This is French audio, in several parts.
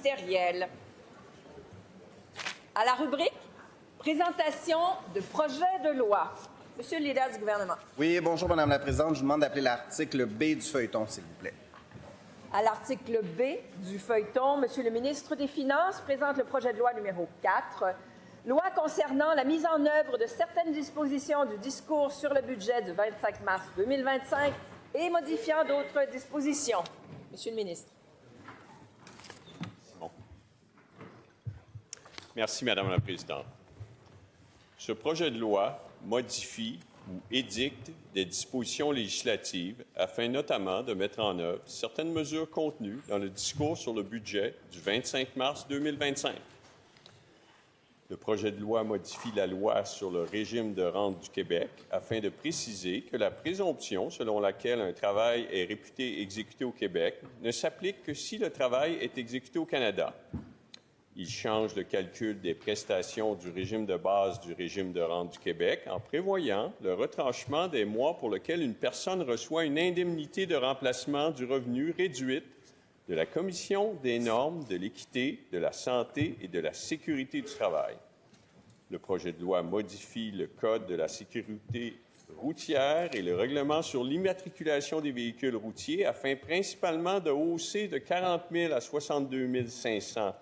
ministériel. À la rubrique présentation de projet de loi. Monsieur le leader du gouvernement. Oui, bonjour, Madame la Présidente. Je vous demande d'appeler l'article B du feuilleton, s'il vous plaît. À l'article B du feuilleton, Monsieur le ministre des Finances présente le projet de loi numéro 4, loi concernant la mise en œuvre de certaines dispositions du discours sur le budget du 25 mars 2025 et modifiant d'autres dispositions. Monsieur le ministre. Merci, Madame la Présidente. Ce projet de loi modifie ou édicte des dispositions législatives afin notamment de mettre en œuvre certaines mesures contenues dans le discours sur le budget du 25 mars 2025. Le projet de loi modifie la loi sur le régime de rente du Québec afin de préciser que la présomption selon laquelle un travail est réputé exécuté au Québec ne s'applique que si le travail est exécuté au Canada. Il change le calcul des prestations du régime de base du régime de rente du Québec en prévoyant le retranchement des mois pour lesquels une personne reçoit une indemnité de remplacement du revenu réduite de la Commission des normes de l'équité, de la santé et de la sécurité du travail. Le projet de loi modifie le Code de la sécurité routière et le règlement sur l'immatriculation des véhicules routiers afin principalement de hausser de 40 000 à 62 500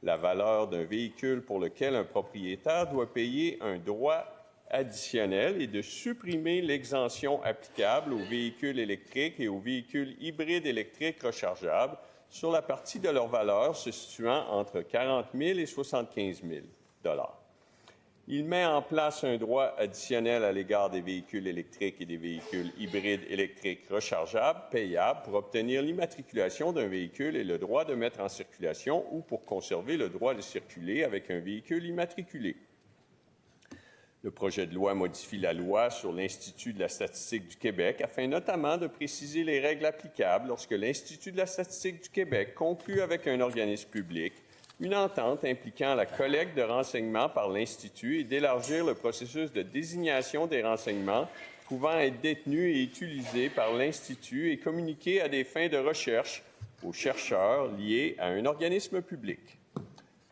la valeur d'un véhicule pour lequel un propriétaire doit payer un droit additionnel et de supprimer l'exemption applicable aux véhicules électriques et aux véhicules hybrides électriques rechargeables sur la partie de leur valeur se situant entre 40 000 et 75 000 $. Il met en place un droit additionnel à l'égard des véhicules électriques et des véhicules hybrides électriques rechargeables payables pour obtenir l'immatriculation d'un véhicule et le droit de mettre en circulation ou pour conserver le droit de circuler avec un véhicule immatriculé. Le projet de loi modifie la loi sur l'Institut de la statistique du Québec afin notamment de préciser les règles applicables lorsque l'Institut de la statistique du Québec conclut avec un organisme public une entente impliquant la collecte de renseignements par l'Institut et d'élargir le processus de désignation des renseignements pouvant être détenus et utilisés par l'Institut et communiqués à des fins de recherche aux chercheurs liés à un organisme public.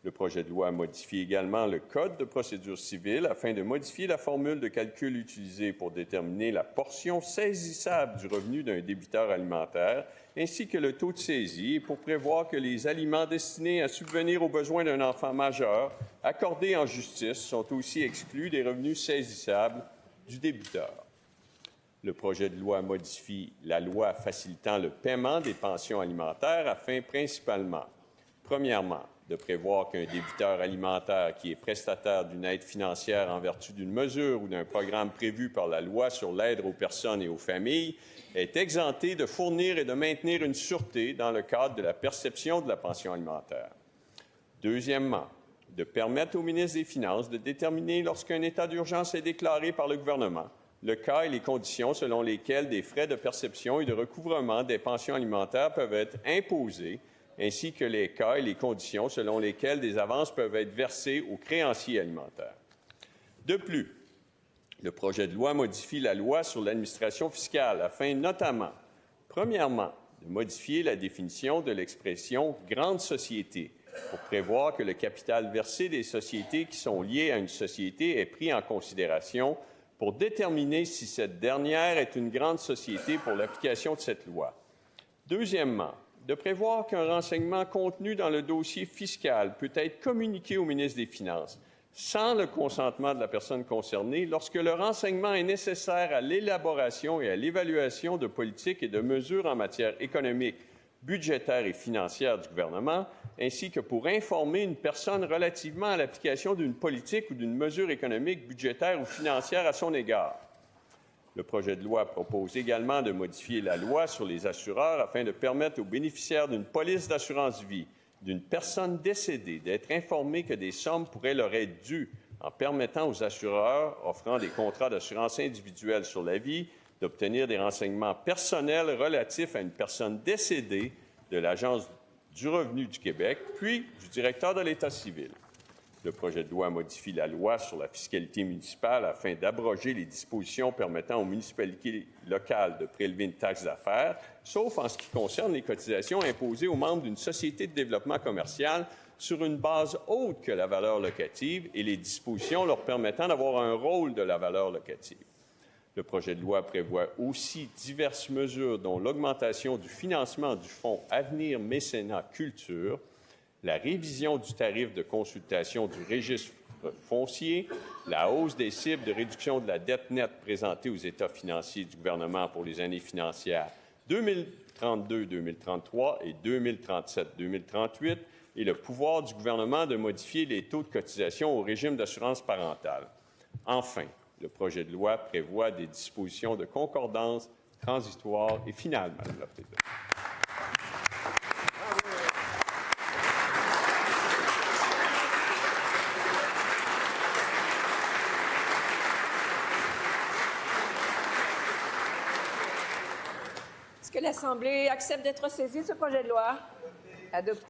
Le projet de loi modifie également le Code de procédure civile afin de modifier la formule de calcul utilisée pour déterminer la portion saisissable du revenu d'un débiteur alimentaire ainsi que le taux de saisie et pour prévoir que les aliments destinés à subvenir aux besoins d'un enfant majeur accordés en justice sont aussi exclus des revenus saisissables du débiteur. Le projet de loi modifie la loi facilitant le paiement des pensions alimentaires afin principalement, premièrement, de prévoir qu'un débiteur alimentaire qui est prestataire d'une aide financière en vertu d'une mesure ou d'un programme prévu par la loi sur l'aide aux personnes et aux familles est exempté de fournir et de maintenir une sûreté dans le cadre de la perception de la pension alimentaire. Deuxièmement, de permettre au ministre des Finances de déterminer lorsqu'un état d'urgence est déclaré par le gouvernement, le cas et les conditions selon lesquelles des frais de perception et de recouvrement des pensions alimentaires peuvent être imposés ainsi que les cas et les conditions selon lesquelles des avances peuvent être versées aux créanciers alimentaires. De plus, le projet de loi modifie la loi sur l'administration fiscale afin notamment, premièrement, de modifier la définition de l'expression « grande société » pour prévoir que le capital versé des sociétés qui sont liées à une société est pris en considération pour déterminer si cette dernière est une grande société pour l'application de cette loi. Deuxièmement, de prévoir qu'un renseignement contenu dans le dossier fiscal peut être communiqué au ministre des Finances sans le consentement de la personne concernée lorsque le renseignement est nécessaire à l'élaboration et à l'évaluation de politiques et de mesures en matière économique, budgétaire et financière du gouvernement, ainsi que pour informer une personne relativement à l'application d'une politique ou d'une mesure économique, budgétaire ou financière à son égard. Le projet de loi propose également de modifier la loi sur les assureurs afin de permettre aux bénéficiaires d'une police d'assurance vie d'une personne décédée d'être informés que des sommes pourraient leur être dues en permettant aux assureurs offrant des contrats d'assurance individuelle sur la vie d'obtenir des renseignements personnels relatifs à une personne décédée de l'Agence du revenu du Québec, puis du directeur de l'État civil. Le projet de loi modifie la loi sur la fiscalité municipale afin d'abroger les dispositions permettant aux municipalités locales de prélever une taxe d'affaires, sauf en ce qui concerne les cotisations imposées aux membres d'une société de développement commercial sur une base autre que la valeur locative et les dispositions leur permettant d'avoir un rôle de la valeur locative. Le projet de loi prévoit aussi diverses mesures dont l'augmentation du financement du Fonds Avenir Mécénat Culture, la révision du tarif de consultation du registre foncier, la hausse des cibles de réduction de la dette nette présentée aux états financiers du gouvernement pour les années financières 2032-2033 et 2037-2038 et le pouvoir du gouvernement de modifier les taux de cotisation au régime d'assurance parentale. Enfin, le projet de loi prévoit des dispositions de concordance transitoires et finales, Madame la Présidente. Est-ce que l'Assemblée accepte d'être saisie de ce projet de loi? Adopté.